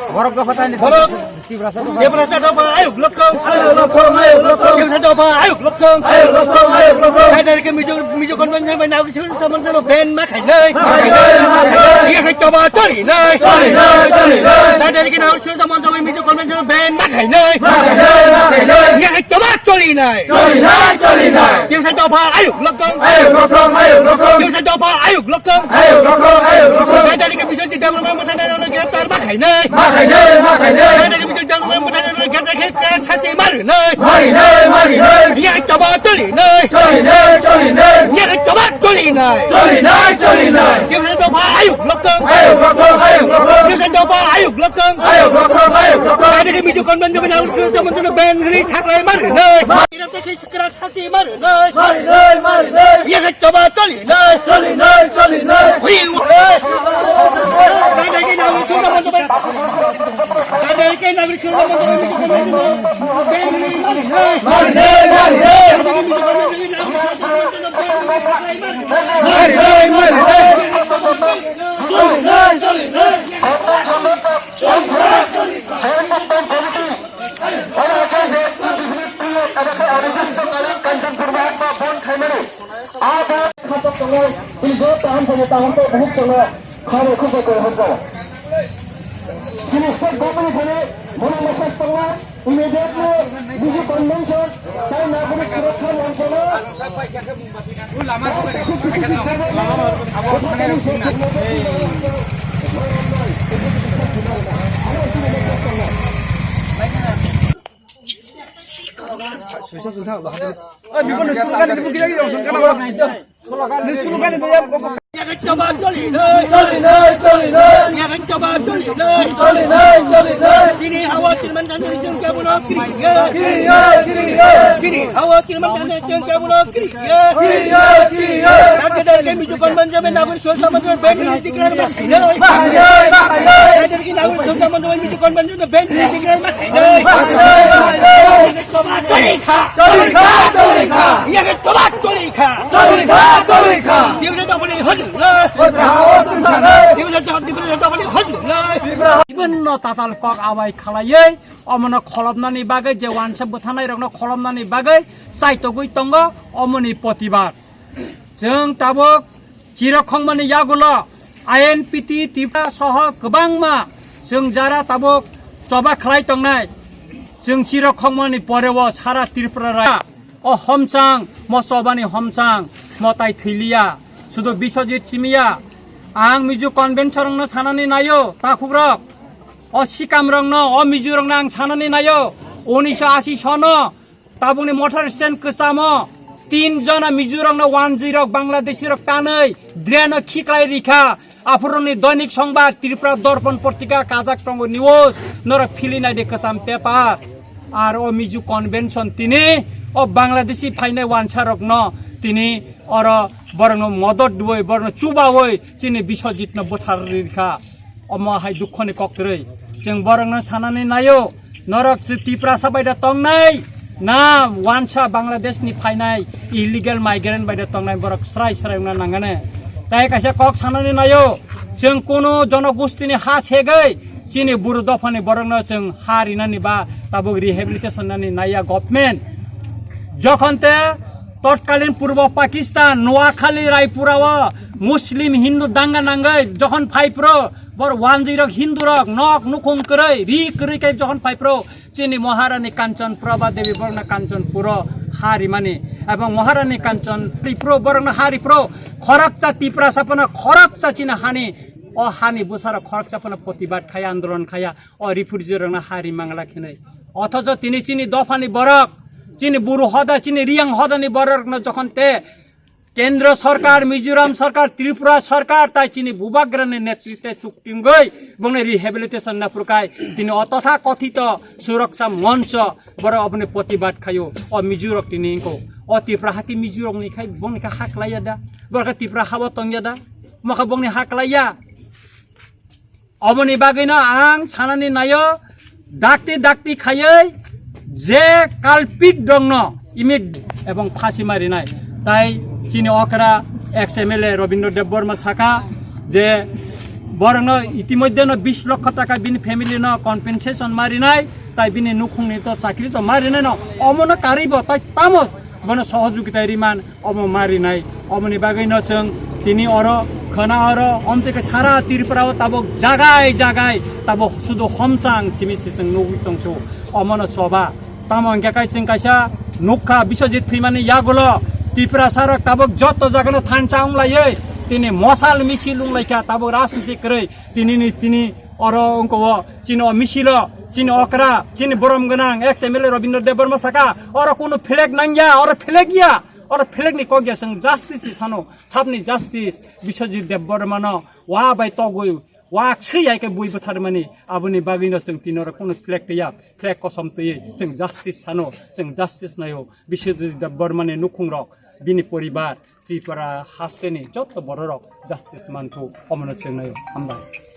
Horok ka patay ni. Horok. Dia berasa apa? Ayo lokong. Ayo lokong. Ayo lokong. Dia berasa apa? Ayo lokong. Ayo lokong. Ayo lokong. Hai dari ke miju konven sampai nak usul sama-sama ben mak hai nơi. Dia phải coba cari nơi. Cari nơi, cari nơi. Hai dari ke nak usul sama-sama miju konven sama ben mak hai nơi. Dia phải coba cari nơi. Cari nơi, cari nơi. Dia berasa apa? Ayo lokong. Ayo lokong. Ayo lokong. Dia berasa apa? Ayo lokong. Ayo lokong. Ayo lokong. Hai dari ke miju tidak memang orang kita mak hai nơi. Mak hai nơi, mak hai nơi. Hai dari miju jangan memang orang 사지 말을 야 잡아 쫄리네 야 잡아 쫄리네 여기서 또 봐 아육 럭덩 여기서 또 봐 아육 럭덩 나에게 미주건 먼저 나올 수 있는 먼저 벤그리 착라이 말을 이렇게 시끄러 사지 말을 야 잡아 쫄리네 나에게 나올 수 있는 먼저 나에게 나올 수 있는 immediately Biju Convention dan Nagorik Suratkan Lansana Jangan coba 쫄리네 Kini khawatir menjadi jengkel bunuh Kini khawatir menjadi jengkel bunuh Nanti dari mijukan menjamin nagun sultan menjamin bendri dikira makai dari nagun sultan menjamin mijukan menjamin bendri dikira makai Ya coba 쫄리카 Dia bisa tak boleh hadir Dia bisa tak boleh hadir বিভিন্ন তাতাল cock আবাই খালাयै অমন খলবনানি বাগৈ যে ওয়ানসাপ বথানাय রংनो খলবনানি বাগৈ চাইতগুই তঙ্গ অমনি প্রতিবাদ जों তাবক চিরখংমানি ইয়াগুলো INPT Tripura সহ गोबांमा जों যারা তাবক জবা খালাই তংনাय जों চিরখংমানি পরেও সারা ত্রিপুরা ও हमचां মসবানি हमचां মতাই থৈলিয়া শুধু বিশ্বজিৎ চিমিয়া आं मिजु कन्भेन्सन रंनो सानानै नायो ताखुब्रक अ सिकाम रंनो अ मिजु रंनो आं सानानै नायो 1980 सनो ताबुनि मोटर स्टैंड कसामो 3 जना मिजु रंनो 10 बांग्लादेशी रक तानै द्रेन खिक्लाय रिखा आफुरनि दैनिक संबाद त्रिपुरा दर्पण पत्रिका काजाक टंगो न्यूज नर फिलिनाय दे कसाम पेपार आर अ मिजु कन्भेन्सन तिनि अ बांग्लादेशी फाइनाय वानसा रकनो तिनि और बरनो मदद दुई बरनो चुबावै चिनि बिश्वजितनो बोथार रिखा अमहाय दुखनि कक्तरै जों बरनो सानानै नायो नरक त्रिपुरा साबायदा तंनाय ना वानसा बांग्लादेशनि फाइनाय इलिगेल माइग्रेन्ट बायदा तंनाय बरक स्राय स्रायना नांगाने ताय कासे कक सानानै नायो जों कोनो जनगोष्ठीनि हा सेगै चिनि बुरु दफानि बरनो जों हारिनानि बा ताबुक रिहेबिलिटेसन नानि नाया गभर्नमेन्ट जखनते तत्कालीन पूर्व पाकिस्तान নোয়াখালী রায়পুরাও मुस्लिम हिंदू दांगा नांगै जखन फाइप्रो बर 10 हिंदू रक नक नुखुं करै रि करै काय जखन फाइप्रो चिनि महारानी कांचन प्रभा देवी बरना कांचनपुर हारिमानि एवं महारानी कांचन त्रिपुरा बरना हारिप्रो खरकचा त्रिपुरा सापना खरकचा चिना हानि अ हानि बुसारा खरकचापना प्रतिबाद खाया आन्दोलन खाया अ रिफुजी रंना हारि मांगला खिनै अथच तिनि चिनि दफानि बरक चिनि बुरु हदा चिनि रियां हदानि बरक न जखन ते केंद्र सरकार मिजोराम सरकार त्रिपुरा सरकार ताई चिनि भूभाग्रनि नेतृत्वे चुक्तिंगै बंगने रिहेबिलिटेसन ना पुरकाय तिनि अतथा कथित सुरक्षा मंच बर अपने प्रतिबाद खायो अ मिजोरक तिनिको अ त्रिपुरा हाति मिजोरक निखाय बंनिका हाकलाया दा बरका त्रिपुरा हाबा तंगया दा मखा बंनि हाकलाया अबनि बागैना आं सानानि नायो दाक्ति खायै जे काल्पित दंनो इमिड एवं फांसी मारिनाय ताई चिनि अकरा एक्स एमएलए रविन्द्र देव बर्मा साखा যে বরং ইতিমধ্যে 20 লক্ষ টাকা বিনি ফ্যামিলি কম্পেনসেশন মারি নাই তাই বিনি নুখুংনি তো চাকরি তো মারি নাই অমন কারিব তাই তামস মানে সহযোগিতা রিমান অম মারি নাই অমনি বাগৈ নসং তিনি অর খনা অর অমতেকে সারা ত্রিপুরাও তাবো জাগায় জাগায় তাবো শুধু হমচাং সিমিসিসং নুগুইতংসো অমন সভা তামং গেকাই जों কাইসা নুখা বিশ্বজিৎ ফিমানি ইয়াগুলো ত্রিপুরা সারক তাবক যত জায়গানো থান চাউংলাयै তিনি মশাল মিছিল লুংলাইকা তাবো রাজনীতি করে তিনি অর অঙ্ক চিনি মিছিল চিনি অকরা চিনি বরম গনাং এক্স এমএলএ রবীন্দ্র দেববর্মা সাকা অর কোনো ফ্লেগ নাঙ্গিয়া অর ফ্লেগ গিয়া অর ফ্লেগনি কগিয়া जों জাস্টিস সানো সাবনি জাস্টিস বিশ্বজিৎ দেববর্মা ওয়া বাই তগই ওয়া ছैयाइके बयबो थारमानि आबुनि बागैनो जों तिनर कोनो फ्लेग गैया फ्लेग कसम तयै जों जास्टिस सानो जों जास्टिस नायो बिश्वजित देबबर्मानि नुखुंरक बिनि परिबार त्रिपुरा हास्टेनि जत बररक जास्टिस मानखौ अमनो जों नायो हामबाय।